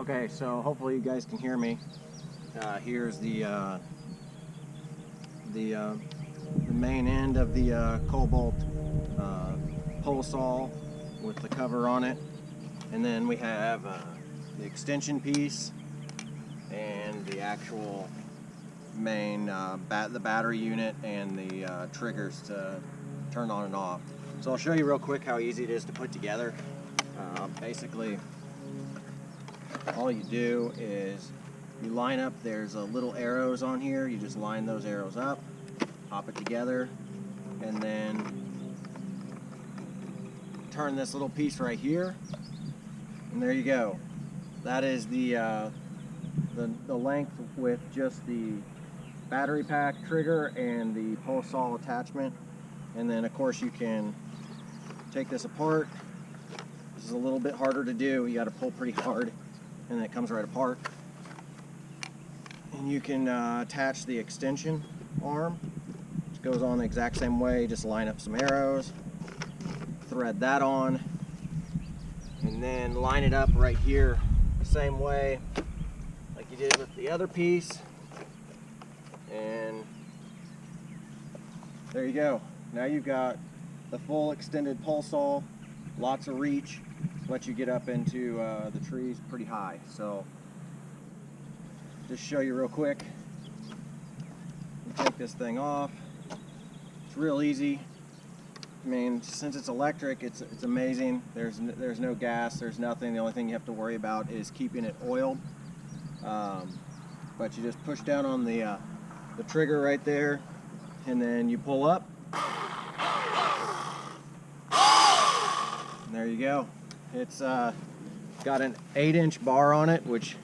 Okay, so hopefully you guys can hear me. Here's the main end of the Kobalt pole saw with the cover on it, and then we have the extension piece and the actual main the battery unit and the triggers to turn on and off. So I'll show you real quick how easy it is to put together. Basically, all you do is you line up, there's little arrows on here, you just line those arrows up, pop it together, and then turn this little piece right here, and there you go. That is the length with just the battery pack trigger and the pole saw attachment. And then of course you can take this apart. This is a little bit harder to do. You got to pull pretty hard, and then it comes right apart. And you can attach the extension arm, which goes on the exact same way. Just line up some arrows, thread that on, and then line it up right here the same way like you did with the other piece. And there you go. Now you've got the full extended pole saw, lots of reach, lets you get up into the trees pretty high. So just show you real quick. You take this thing off. It's real easy. I mean, since it's electric, it's amazing. There's no gas, there's nothing. The only thing you have to worry about is keeping it oiled. But you just push down on the trigger right there, and then you pull up. And there you go. It's got an 8-inch bar on it, which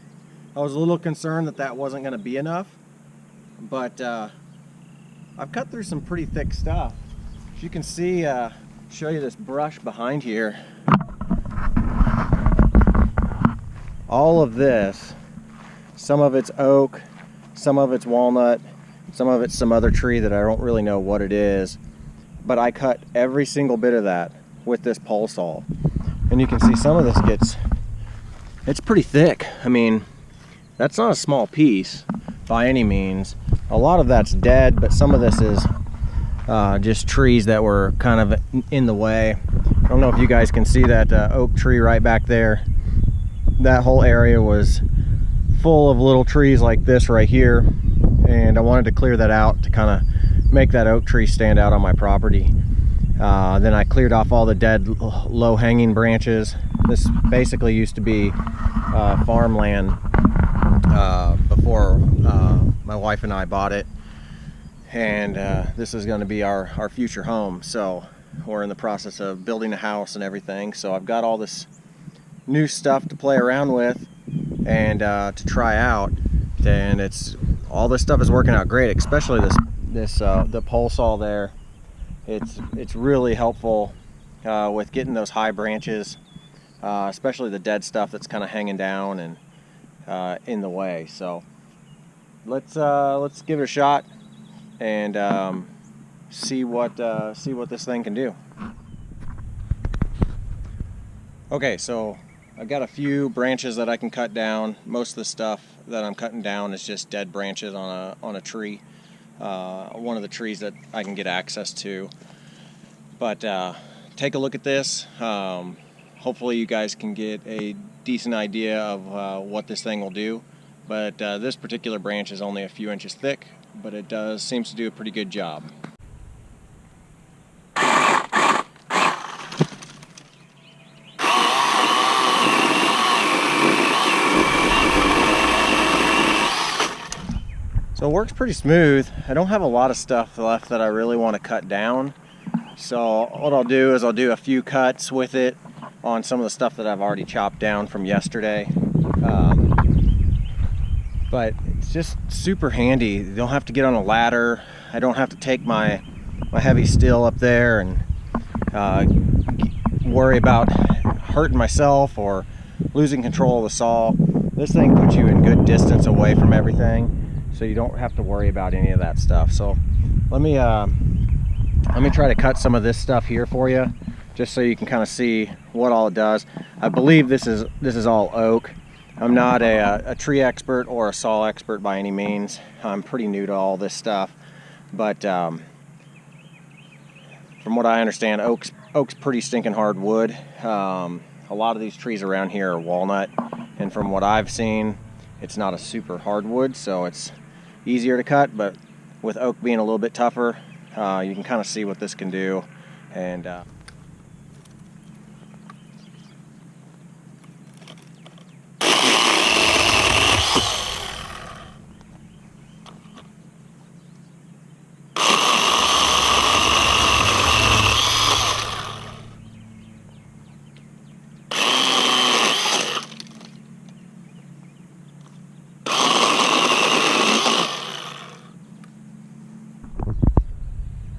I was a little concerned that wasn't going to be enough. But I've cut through some pretty thick stuff. As you can see, show you this brush behind here. All of this, some of it's oak, some of it's walnut, some of it's some other tree that I don't really know what it is. But I cut every single bit of that with this pole saw. And you can see some of this it's pretty thick. I mean, that's not a small piece by any means. A lot of that's dead, but some of this is just trees that were kind of in the way. I don't know if you guys can see that oak tree right back there. That whole area was full of little trees like this right here, and I wanted to clear that out to kind of make that oak tree stand out on my property. Then I cleared off all the dead low-hanging branches. This basically used to be farmland before my wife and I bought it, and this is going to be our future home. So we're in the process of building a house and everything, so I've got all this new stuff to play around with and to try out, and all this stuff is working out great, especially the pole saw there. It's really helpful with getting those high branches, especially the dead stuff that's kind of hanging down and in the way. So let's give it a shot and see what this thing can do. Okay, so I've got a few branches that I can cut down. Most of the stuff that I'm cutting down is just dead branches on a tree, one of the trees that I can get access to. But take a look at this. Hopefully you guys can get a decent idea of what this thing will do. But this particular branch is only a few inches thick, but it seems to do a pretty good job. So it works pretty smooth. I don't have a lot of stuff left that I really want to cut down. So what I'll do is I'll do a few cuts with it on some of the stuff that I've already chopped down from yesterday. But it's just super handy. You don't have to get on a ladder. I don't have to take my heavy steel up there and worry about hurting myself or losing control of the saw. This thing puts you in good distance away from everything, so you don't have to worry about any of that stuff. So let me try to cut some of this stuff here for you, just so you can kind of see what all it does. I believe this is all oak. I'm not a tree expert or a saw expert by any means. I'm pretty new to all this stuff, but from what I understand, oak's pretty stinking hard wood. A lot of these trees around here are walnut, and from what I've seen, it's not a super hardwood, so it's easier to cut. But with oak being a little bit tougher, you can kind of see what this can do. And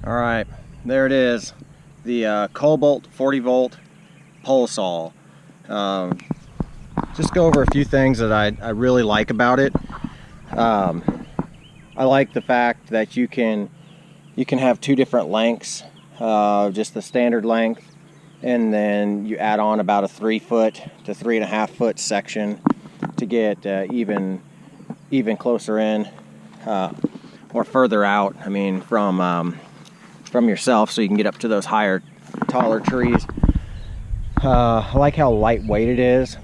all right, there it is, the Kobalt 40-volt pole saw. Just go over a few things that I really like about it. I like the fact that you can have two different lengths, just the standard length, and then you add on about a 3 foot to 3.5 foot section to get even closer in or further out. I mean, from yourself, so you can get up to those higher, taller trees. I like how lightweight it is.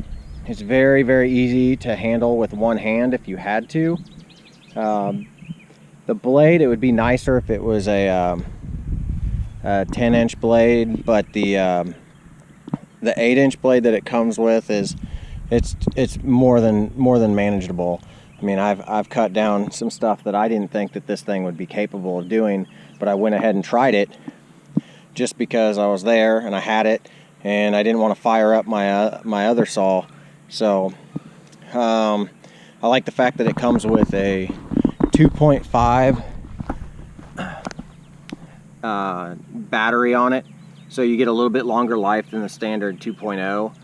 It's very, very easy to handle with one hand if you had to. The blade, it would be nicer if it was a 10-inch blade, but the 8-inch blade that it comes with it's more than manageable. I mean, I've cut down some stuff that I didn't think that this thing would be capable of doing, but I went ahead and tried it just because I was there and I had it, and I didn't want to fire up my other saw. So I like the fact that it comes with a 2.5 battery on it, so you get a little bit longer life than the standard 2.0.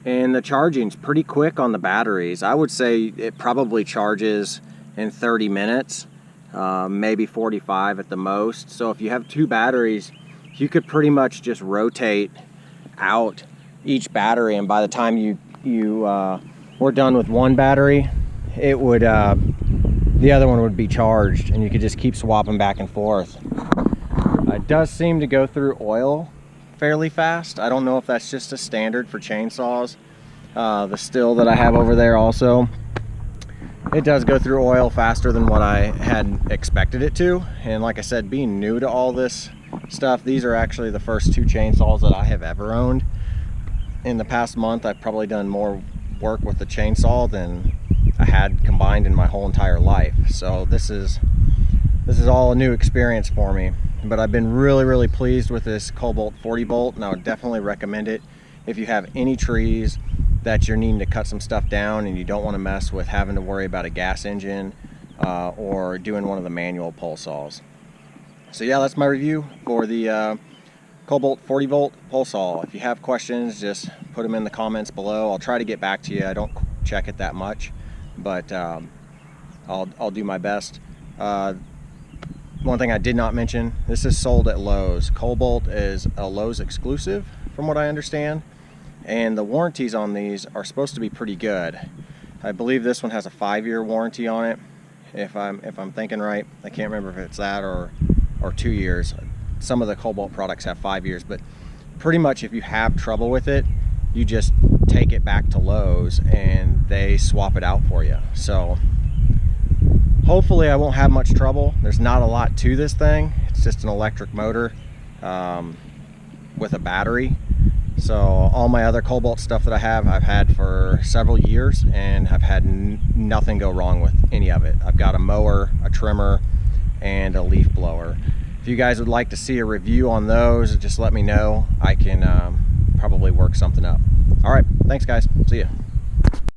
And the charging's pretty quick on the batteries. I would say it probably charges in 30 minutes, maybe 45 at the most. So if you have two batteries, you could pretty much just rotate out each battery, and by the time you were done with one battery, it would the other one would be charged, and you could just keep swapping back and forth. It does seem to go through oil fairly fast. I don't know if that's just a standard for chainsaws. The still that I have over there also, it does go through oil faster than what I had expected it to. And like I said, being new to all this stuff, these are actually the first two chainsaws that I have ever owned. In the past month, I've probably done more work with the chainsaw than I had combined in my whole entire life. So this is all a new experience for me. But I've been really pleased with this Kobalt 40 volt, and I would definitely recommend it if you have any trees that you're needing to cut some stuff down and you don't want to mess with having to worry about a gas engine or doing one of the manual pole saws. So yeah, that's my review for the Kobalt 40 volt pole saw. If you have questions, just put them in the comments below. I'll try to get back to you. I don't check it that much, but I'll do my best. One thing I did not mention, this is sold at Lowe's. Kobalt is a Lowe's exclusive from what I understand, and the warranties on these are supposed to be pretty good. I believe this one has a 5-year warranty on it, if I'm thinking right. I can't remember if it's that or 2 years. Some of the Kobalt products have 5 years, but pretty much if you have trouble with it, you just take it back to Lowe's and they swap it out for you. So hopefully I won't have much trouble. There's not a lot to this thing. It's just an electric motor with a battery. So all my other Kobalt stuff that I've had for several years, and have had nothing go wrong with any of it. I've got a mower, a trimmer, and a leaf blower. If you guys would like to see a review on those, just let me know. I can probably work something up. All right, thanks guys. See ya.